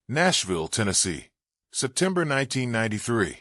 Nashville, Tennessee. September 1993.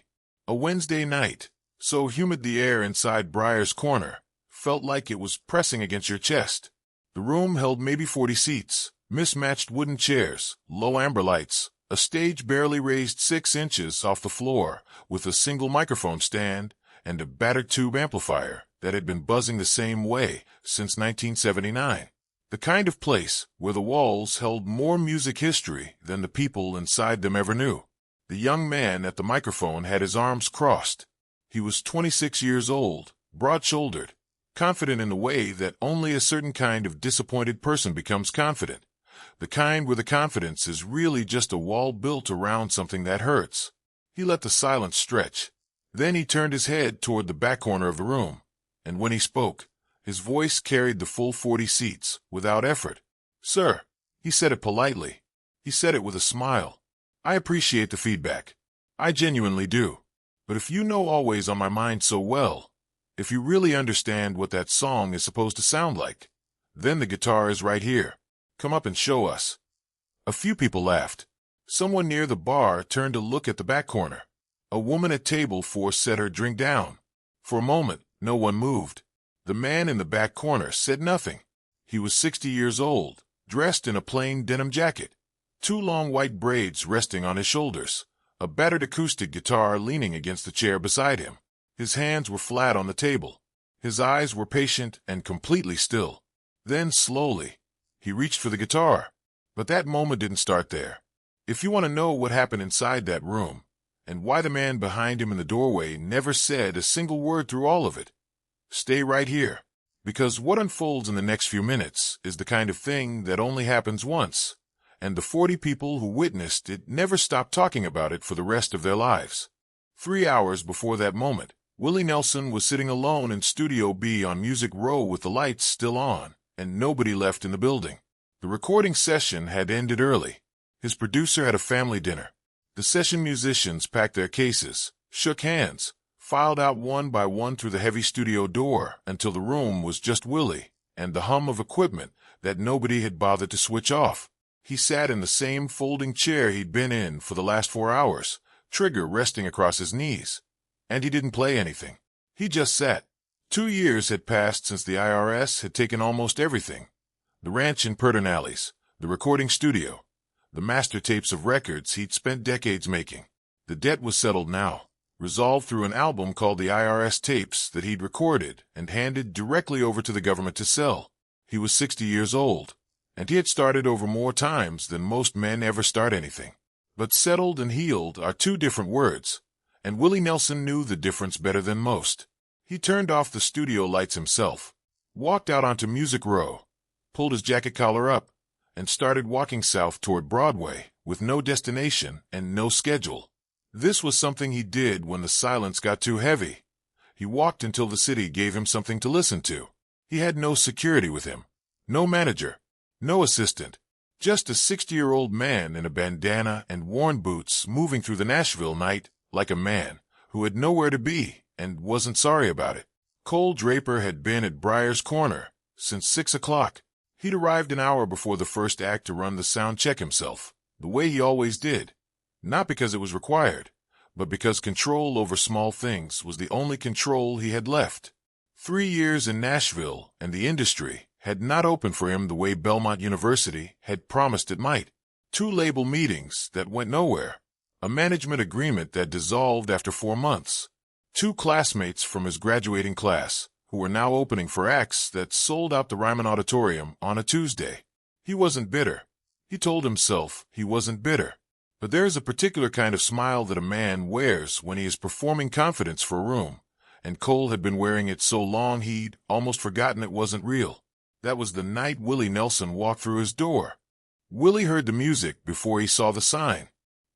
A Wednesday night, so humid the air inside Briar's corner felt like it was pressing against your chest. The room held maybe 40 seats, mismatched wooden chairs, low amber lights, a stage barely raised 6 inches off the floor with a single microphone stand, and a battered tube amplifier that had been buzzing the same way since 1979. The kind of place where the walls held more music history than the people inside them ever knew. The young man at the microphone had his arms crossed. He was 26 years old, broad-shouldered, confident in the way that only a certain kind of disappointed person becomes confident. The kind where the confidence is really just a wall built around something that hurts. He let the silence stretch. Then he turned his head toward the back corner of the room, and when he spoke, his voice carried the full 40 seats without effort. "Sir," he said it politely. He said it with a smile. "I appreciate the feedback. I genuinely do. But if you know Always on My Mind so well, if you really understand what that song is supposed to sound like, then the guitar is right here. Come up and show us." A few people laughed. Someone near the bar turned to look at the back corner. A woman at table 4 set her drink down. For a moment, no one moved. The man in the back corner said nothing. He was 60 years old, dressed in a plain denim jacket, 2 long white braids resting on his shoulders, a battered acoustic guitar leaning against the chair beside him. His hands were flat on the table. His eyes were patient and completely still. Then, slowly, he reached for the guitar. But that moment didn't start there. If you want to know what happened inside that room, and why the man behind him in the doorway never said a single word through all of it, stay right here, because what unfolds in the next few minutes is the kind of thing that only happens once, and the 40 people who witnessed it never stopped talking about it for the rest of their lives. 3 hours before that moment, Willie Nelson was sitting alone in Studio B on Music Row with the lights still on, and nobody left in the building. The recording session had ended early. His producer had a family dinner. The session musicians packed their cases, shook hands, filed out one by one through the heavy studio door until the room was just Willie and the hum of equipment that nobody had bothered to switch off. He sat in the same folding chair he'd been in for the last 4 hours, trigger resting across his knees. And he didn't play anything. He just sat. 2 years had passed since the IRS had taken almost everything. The ranch in Pedernales, the recording studio, the master tapes of records he'd spent decades making. The debt was settled now, resolved through an album called the IRS Tapes that he'd recorded and handed directly over to the government to sell. He was 60 years old, and he had started over more times than most men ever start anything. But settled and healed are 2 different words, and Willie Nelson knew the difference better than most. He turned off the studio lights himself, walked out onto Music Row, pulled his jacket collar up, and started walking south toward Broadway with no destination and no schedule. This was something he did when the silence got too heavy. He walked until the city gave him something to listen to. He had no security with him, no manager, no assistant, just a 60-year-old man in a bandana and worn boots moving through the Nashville night like a man who had nowhere to be and wasn't sorry about it. Cole Draper had been at Briar's corner since 6 o'clock. He'd arrived an hour before the first act to run the sound check himself, the way he always did. Not because it was required, but because control over small things was the only control he had left. 3 years in Nashville and the industry had not opened for him the way Belmont University had promised it might. 2 label meetings that went nowhere. A management agreement that dissolved after 4 months. 2 classmates from his graduating class who were now opening for acts that sold out the Ryman Auditorium on a Tuesday. He wasn't bitter. He told himself he wasn't bitter. But there is a particular kind of smile that a man wears when he is performing confidence for a room, and Cole had been wearing it so long he'd almost forgotten it wasn't real. That was the night Willie Nelson walked through his door. Willie heard the music before he saw the sign.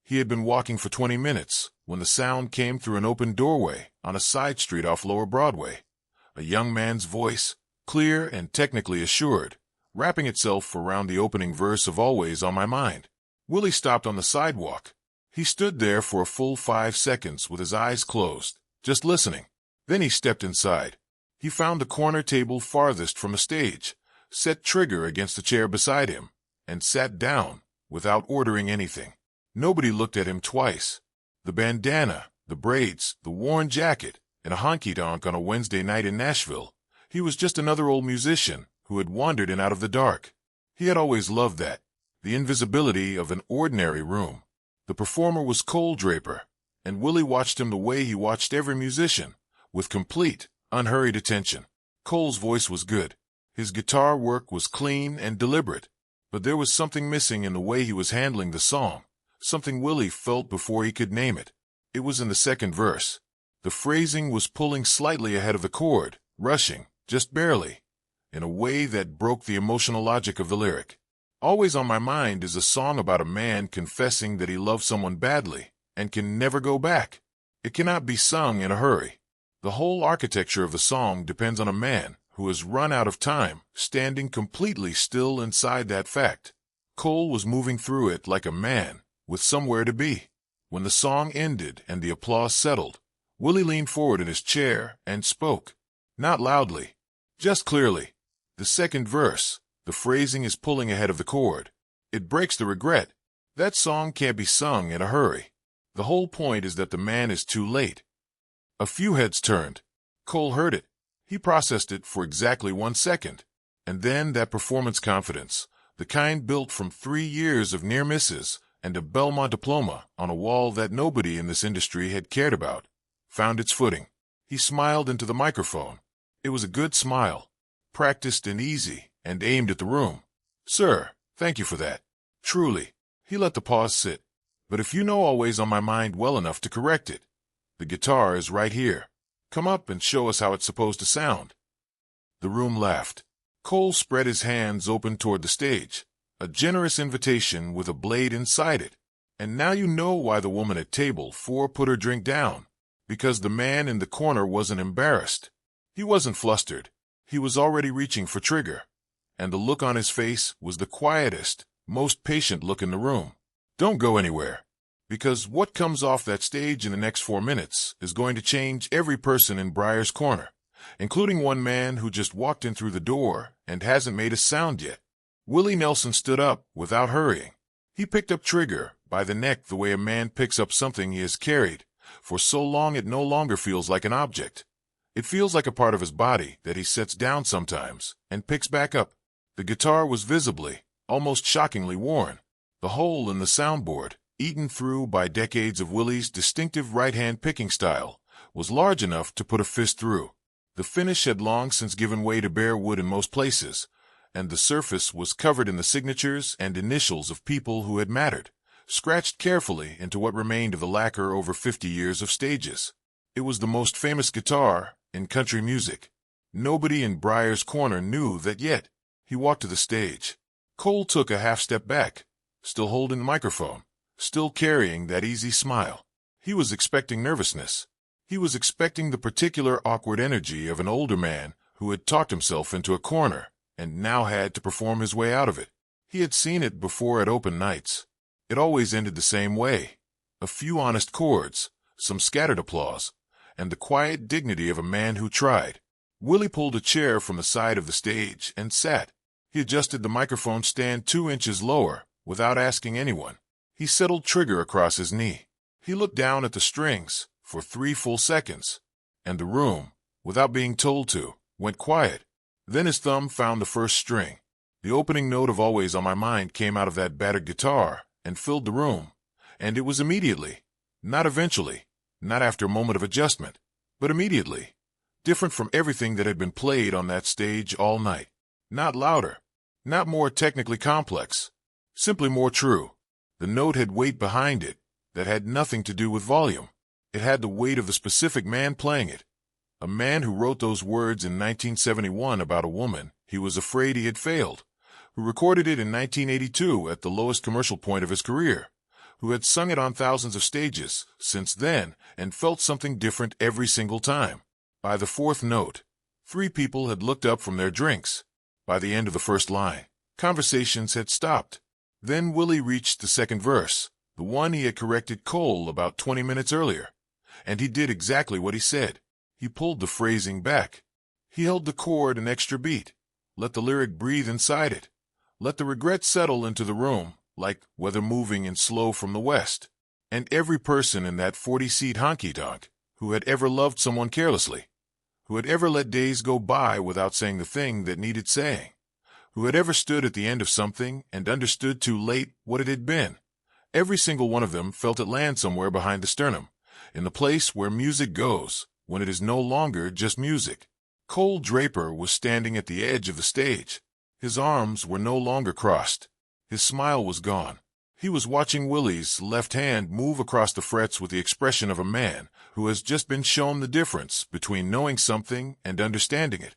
He had been walking for 20 minutes when the sound came through an open doorway on a side street off Lower Broadway. A young man's voice, clear and technically assured, wrapping itself around the opening verse of Always on My Mind. Willie stopped on the sidewalk. He stood there for a full 5 seconds with his eyes closed, just listening. Then he stepped inside. He found the corner table farthest from the stage, set trigger against the chair beside him, and sat down without ordering anything. Nobody looked at him twice. The bandana, the braids, the worn jacket, and a honky-tonk on a Wednesday night in Nashville. He was just another old musician who had wandered in out of the dark. He had always loved that, the invisibility of an ordinary room. The performer was Cole Draper, and Willie watched him the way he watched every musician, with complete, unhurried attention. Cole's voice was good. His guitar work was clean and deliberate, but there was something missing in the way he was handling the song, something Willie felt before he could name it. It was in the second verse. The phrasing was pulling slightly ahead of the chord, rushing, just barely, in a way that broke the emotional logic of the lyric. Always on My Mind is a song about a man confessing that he loves someone badly and can never go back. It cannot be sung in a hurry. The whole architecture of the song depends on a man who has run out of time, standing completely still inside that fact. Cole was moving through it like a man with somewhere to be. When the song ended and the applause settled, Willie leaned forward in his chair and spoke. Not loudly, just clearly. The second verse, the phrasing is pulling ahead of the chord. It breaks the regret. That song can't be sung in a hurry. The whole point is that the man is too late. A few heads turned. Cole heard it. He processed it for exactly 1 second. And then that performance confidence, the kind built from 3 years of near misses and a Belmont diploma on a wall that nobody in this industry had cared about, found its footing. He smiled into the microphone. It was a good smile, practiced and easy, and aimed at the room. Sir, thank you for that. Truly. He let the pause sit. But if you know Always on My Mind well enough to correct it, the guitar is right here. Come up and show us how it's supposed to sound. The room laughed. Cole spread his hands open toward the stage, a generous invitation with a blade inside it. And now you know why the woman at table 4 put her drink down. Because the man in the corner wasn't embarrassed. He wasn't flustered. He was already reaching for trigger. And the look on his face was the quietest, most patient look in the room. Don't go anywhere. Because what comes off that stage in the next 4 minutes is going to change every person in Briar's corner, including one man who just walked in through the door and hasn't made a sound yet. Willie Nelson stood up without hurrying. He picked up Trigger by the neck the way a man picks up something he has carried for so long it no longer feels like an object. It feels like a part of his body that he sets down sometimes and picks back up. The guitar was visibly, almost shockingly worn. The hole in the soundboard, eaten through by decades of Willie's distinctive right-hand picking style, was large enough to put a fist through. The finish had long since given way to bare wood in most places, and the surface was covered in the signatures and initials of people who had mattered, scratched carefully into what remained of the lacquer over 50 years of stages. It was the most famous guitar in country music. Nobody in Briar's corner knew that yet. He walked to the stage. Cole took a half-step back, still holding the microphone, still carrying that easy smile. He was expecting nervousness. He was expecting the particular awkward energy of an older man who had talked himself into a corner and now had to perform his way out of it. He had seen it before at open nights. It always ended the same way. A few honest chords, some scattered applause, and the quiet dignity of a man who tried. Willie pulled a chair from the side of the stage and sat. He adjusted the microphone stand 2 inches lower without asking anyone. He settled Trigger across his knee. He looked down at the strings for 3 full seconds, and the room, without being told to, went quiet. Then his thumb found the first string. The opening note of Always on My Mind came out of that battered guitar and filled the room, and it was immediately, not eventually, not after a moment of adjustment, but immediately, different from everything that had been played on that stage all night. Not louder, not more technically complex, simply more true. The note had weight behind it that had nothing to do with volume. It had the weight of the specific man playing it, a man who wrote those words in 1971 about a woman he was afraid he had failed, who recorded it in 1982 at the lowest commercial point of his career, who had sung it on thousands of stages since then and felt something different every single time. By the 4th note, 3 people had looked up from their drinks. By the end of the first line, conversations had stopped. Then Willie reached the second verse, the one he had corrected Cole about 20 minutes earlier, and he did exactly what he said. He pulled the phrasing back. He held the chord an extra beat, let the lyric breathe inside it, let the regret settle into the room like weather moving in slow from the west. And every person in that 40-seat honky-tonk who had ever loved someone carelessly, who had ever let days go by without saying the thing that needed saying, who had ever stood at the end of something and understood too late what it had been, every single one of them felt it land somewhere behind the sternum, in the place where music goes when it is no longer just music. Cole Draper was standing at the edge of the stage. His arms were no longer crossed. His smile was gone. He was watching Willie's left hand move across the frets with the expression of a man who has just been shown the difference between knowing something and understanding it,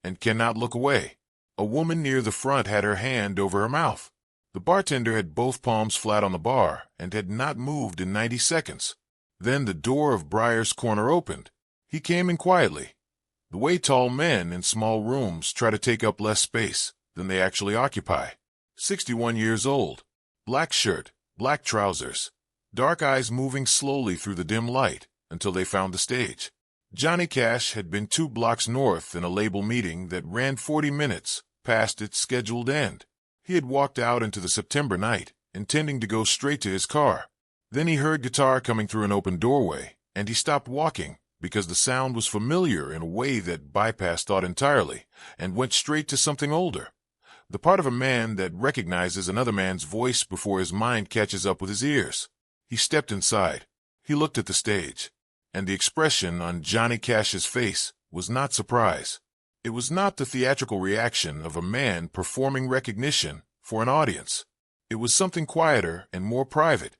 and cannot look away. A woman near the front had her hand over her mouth. The bartender had both palms flat on the bar and had not moved in 90 seconds. Then the door of Briar's corner opened. He came in quietly, the way tall men in small rooms try to take up less space than they actually occupy. 61 years old, black shirt, black trousers, dark eyes moving slowly through the dim light until they found the stage. Johnny Cash had been 2 blocks north in a label meeting that ran 40 minutes past its scheduled end. He had walked out into the September night, intending to go straight to his car. Then he heard guitar coming through an open doorway, and he stopped walking because the sound was familiar in a way that bypassed thought entirely and went straight to something older. The part of a man that recognizes another man's voice before his mind catches up with his ears. He stepped inside. He looked at the stage, and the expression on Johnny Cash's face was not surprise. It was not the theatrical reaction of a man performing recognition for an audience. It was something quieter and more private.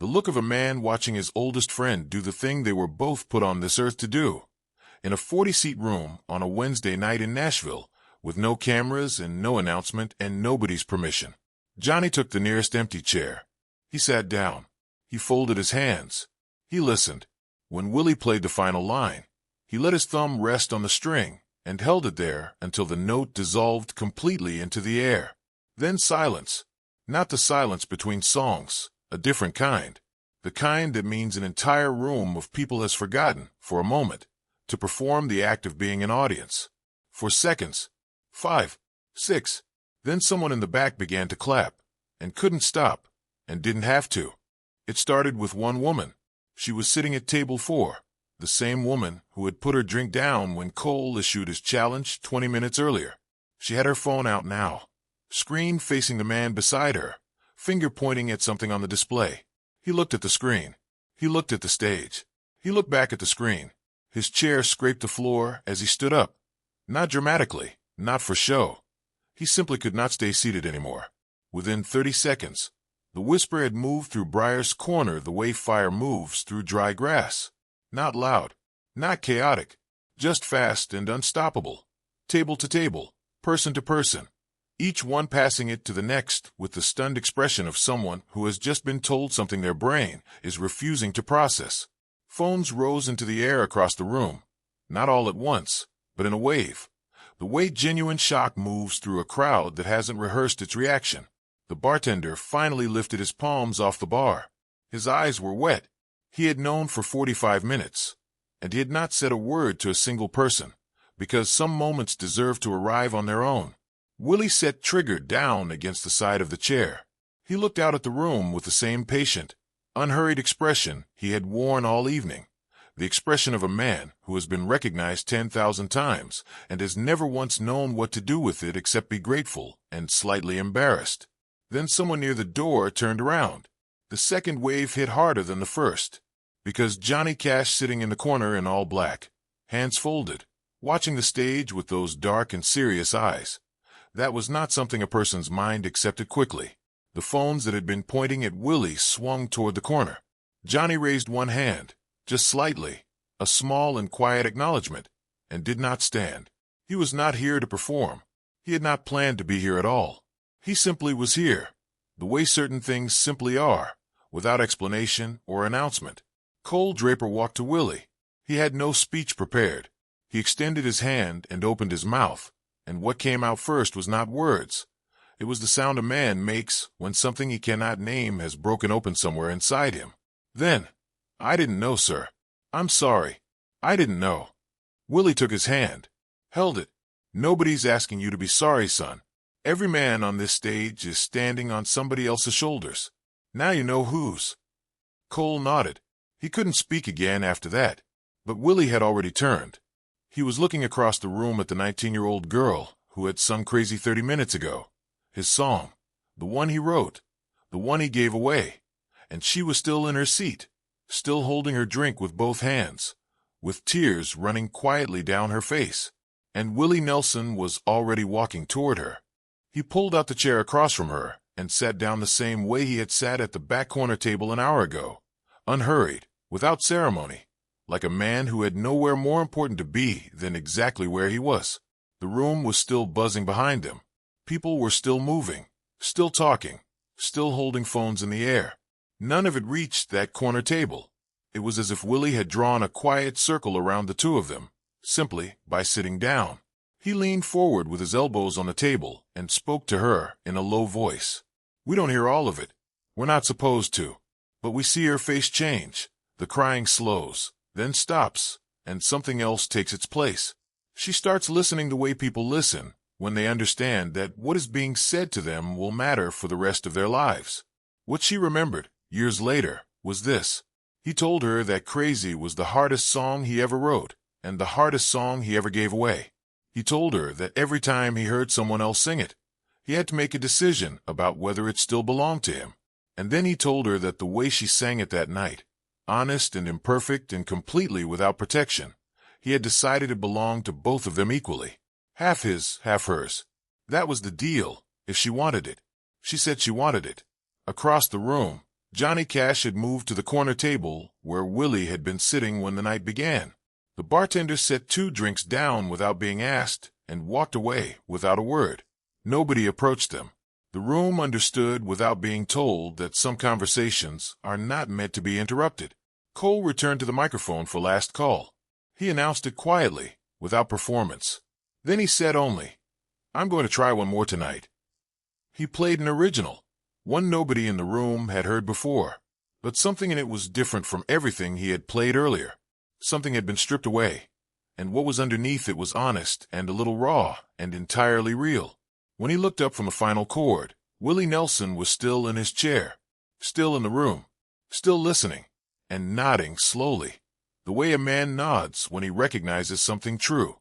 The look of a man watching his oldest friend do the thing they were both put on this earth to do. In a 40-seat room on a Wednesday night in Nashville, with no cameras and no announcement and nobody's permission. Johnny took the nearest empty chair. He sat down. He folded his hands. He listened. When Willie played the final line, he let his thumb rest on the string and held it there until the note dissolved completely into the air. Then silence. Not the silence between songs, a different kind. The kind that means an entire room of people has forgotten, for a moment, to perform the act of being an audience. For seconds, 5, 6, then someone in the back began to clap, and couldn't stop, and didn't have to. It started with one woman. She was sitting at table 4, the same woman who had put her drink down when Cole issued his challenge 20 minutes earlier. She had her phone out now, screen facing the man beside her, finger pointing at something on the display. He looked at the screen. He looked at the stage. He looked back at the screen. His chair scraped the floor as he stood up. Not dramatically, not for show. He simply could not stay seated anymore. Within 30 seconds, the whisper had moved through Briar's corner the way fire moves through dry grass. Not loud, not chaotic, just fast and unstoppable. Table to table, person to person, each one passing it to the next with the stunned expression of someone who has just been told something their brain is refusing to process. Phones rose into the air across the room, not all at once, but in a wave. The way genuine shock moves through a crowd that hasn't rehearsed its reaction. The bartender finally lifted his palms off the bar. His eyes were wet. He had known for 45 minutes, and he had not said a word to a single person, because some moments deserve to arrive on their own. Willie sat triggered down against the side of the chair. He looked out at the room with the same patient, unhurried expression he had worn all evening, the expression of a man who has been recognized 10,000 times and has never once known what to do with it except be grateful and slightly embarrassed. Then someone near the door turned around. The second wave hit harder than the first, because Johnny Cash sitting in the corner in all black, hands folded, watching the stage with those dark and serious eyes. That was not something a person's mind accepted quickly. The phones that had been pointing at Willie swung toward the corner. Johnny raised one hand, just slightly, a small and quiet acknowledgement, and did not stand. He was not here to perform. He had not planned to be here at all. He simply was here, the way certain things simply are, without explanation or announcement. Cole Draper walked to Willie. He had no speech prepared. He extended his hand and opened his mouth, and what came out first was not words. It was the sound a man makes when something he cannot name has broken open somewhere inside him. Then, "I didn't know, sir. I'm sorry. I didn't know." Willie took his hand, held it. "Nobody's asking you to be sorry, son. Every man on this stage is standing on somebody else's shoulders. Now you know whose. Cole nodded. He couldn't speak again after that, but Willie had already turned. He was looking across the room at the 19-year-old girl who had sung Crazy 30 minutes ago. His song, the one he wrote, the one he gave away. And she was still in her seat, still holding her drink with both hands, with tears running quietly down her face. And Willie Nelson was already walking toward her. He pulled out the chair across from her and sat down the same way he had sat at the back corner table an hour ago, unhurried, without ceremony, like a man who had nowhere more important to be than exactly where he was. The room was still buzzing behind him. People were still moving, still talking, still holding phones in the air. None of it reached that corner table. It was as if Willie had drawn a quiet circle around the two of them, simply by sitting down. He leaned forward with his elbows on the table and spoke to her in a low voice. We don't hear all of it. We're not supposed to. But we see her face change. The crying slows, then stops, and something else takes its place. She starts listening the way people listen when they understand that what is being said to them will matter for the rest of their lives. What she remembered, years later, was this. He told her that Crazy was the hardest song he ever wrote, and the hardest song he ever gave away. He told her that every time he heard someone else sing it, he had to make a decision about whether it still belonged to him. And then he told her that the way she sang it that night, honest and imperfect and completely without protection, he had decided it belonged to both of them equally. Half his, half hers. That was the deal, if she wanted it. She said she wanted it. Across the room, Johnny Cash had moved to the corner table where Willie had been sitting when the night began. The bartender set 2 drinks down without being asked and walked away without a word. Nobody approached them. The room understood without being told that some conversations are not meant to be interrupted. Cole returned to the microphone for last call. He announced it quietly, without performance. Then he said only, I'm going to try one more tonight. He played an original, one nobody in the room had heard before, but something in it was different from everything he had played earlier. Something had been stripped away, and what was underneath it was honest and a little raw and entirely real. When he looked up from the final chord, Willie Nelson was still in his chair, still in the room, still listening, and nodding slowly, the way a man nods when he recognizes something true.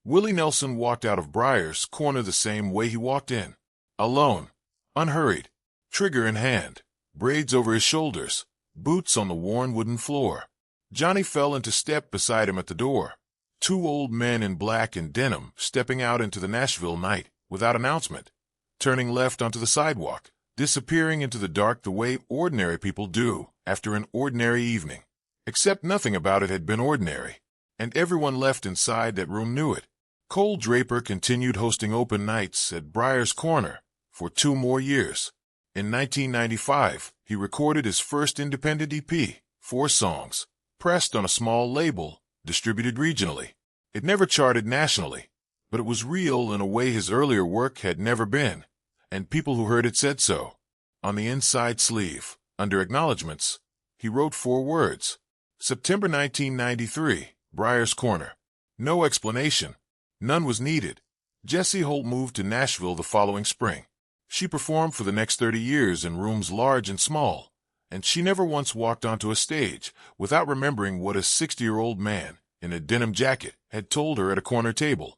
Willie Nelson walked out of Briar's corner the same way he walked in, alone, unhurried, trigger in hand, braids over his shoulders, boots on the worn wooden floor. Johnny fell into step beside him at the door. 2 old men in black and denim stepping out into the Nashville night without announcement, turning left onto the sidewalk, disappearing into the dark the way ordinary people do after an ordinary evening. Except nothing about it had been ordinary, and everyone left inside that room knew it. Cole Draper continued hosting open nights at Briar's Corner for 2 more years. In 1995, he recorded his first independent EP, 4 songs, pressed on a small label, distributed regionally. It never charted nationally, but it was real in a way his earlier work had never been, and people who heard it said so. On the inside sleeve, under acknowledgments, he wrote 4 words. September 1993, Briar's Corner. No explanation. None was needed. Jessie Holt moved to Nashville the following spring. She performed for the next 30 years in rooms large and small, and she never once walked onto a stage without remembering what a 60-year-old man in a denim jacket had told her at a corner table,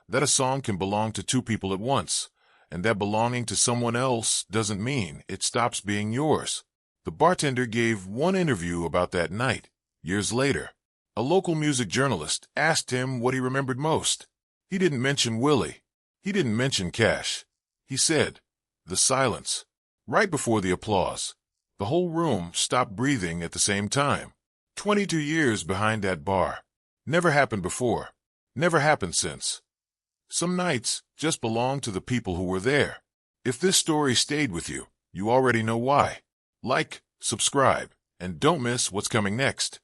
that a song can belong to 2 people at once, and that belonging to someone else doesn't mean it stops being yours. The bartender gave one interview about that night, years later. A local music journalist asked him what he remembered most. He didn't mention Willie. He didn't mention Cash. He said, the silence. Right before the applause. The whole room stopped breathing at the same time. 22 years behind that bar. Never happened before. Never happened since. Some nights just belong to the people who were there. If this story stayed with you, you already know why. Like, subscribe, and don't miss what's coming next.